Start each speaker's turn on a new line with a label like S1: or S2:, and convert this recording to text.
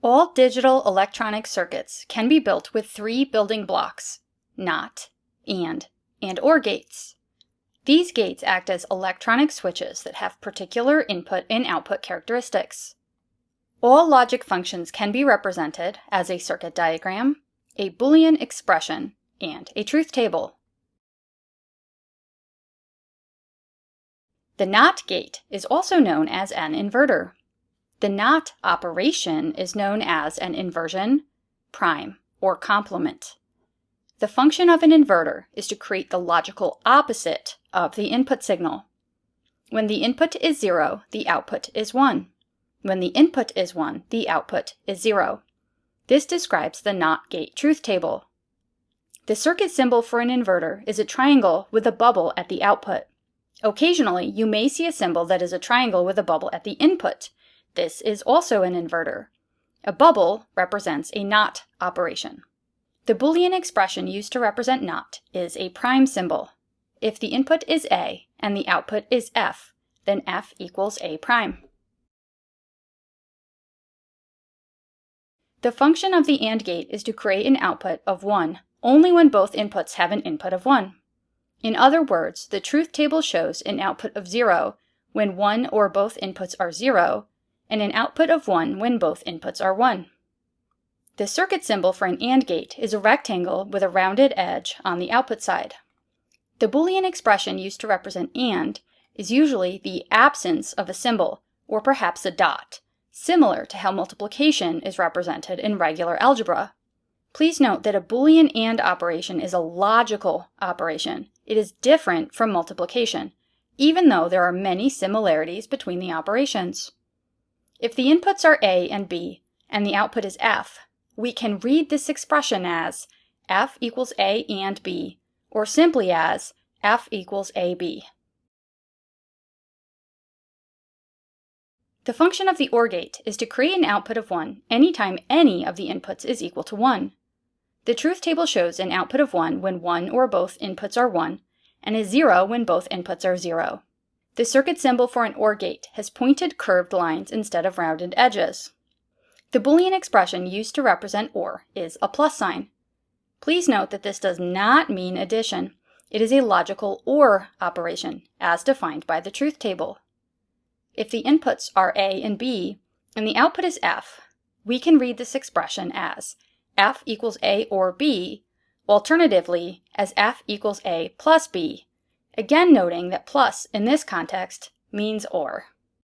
S1: All digital electronic circuits can be built with three building blocks: NOT, and OR gates. These gates act as electronic switches that have particular input and output characteristics. All logic functions can be represented as a circuit diagram, a Boolean expression, and a truth table. The NOT gate is also known as an inverter. The NOT operation is known as an inversion, prime, or complement. The function of an inverter is to create the logical opposite of the input signal. When the input is 0, the output is 1. When the input is 1, the output is 0. This describes the NOT gate truth table. The circuit symbol for an inverter is a triangle with a bubble at the output. Occasionally, you may see a symbol that is a triangle with a bubble at the input. This is also an inverter. A bubble represents a NOT operation. The Boolean expression used to represent NOT is a prime symbol. If the input is A and the output is F, then F equals A prime. The function of the AND gate is to create an output of 1 only when both inputs have an input of 1. In other words, the truth table shows an output of 0 when one or both inputs are 0, and an output of 1 when both inputs are 1. The circuit symbol for an AND gate is a rectangle with a rounded edge on the output side. The Boolean expression used to represent AND is usually the absence of a symbol, or perhaps a dot, similar to how multiplication is represented in regular algebra. Please note that a Boolean AND operation is a logical operation. It is different from multiplication, even though there are many similarities between the operations. If the inputs are A and B, and the output is F, we can read this expression as F equals A and B, or simply as F equals AB. The function of the OR gate is to create an output of 1 anytime any of the inputs is equal to 1. The truth table shows an output of 1 when one or both inputs are 1, and is 0 when both inputs are 0. The circuit symbol for an OR gate has pointed curved lines instead of rounded edges. The Boolean expression used to represent OR is a plus sign. Please note that this does not mean addition. It is a logical OR operation, as defined by the truth table. If the inputs are A and B, and the output is F, we can read this expression as F equals A or B, alternatively as F equals A plus B, again noting that plus in this context means OR.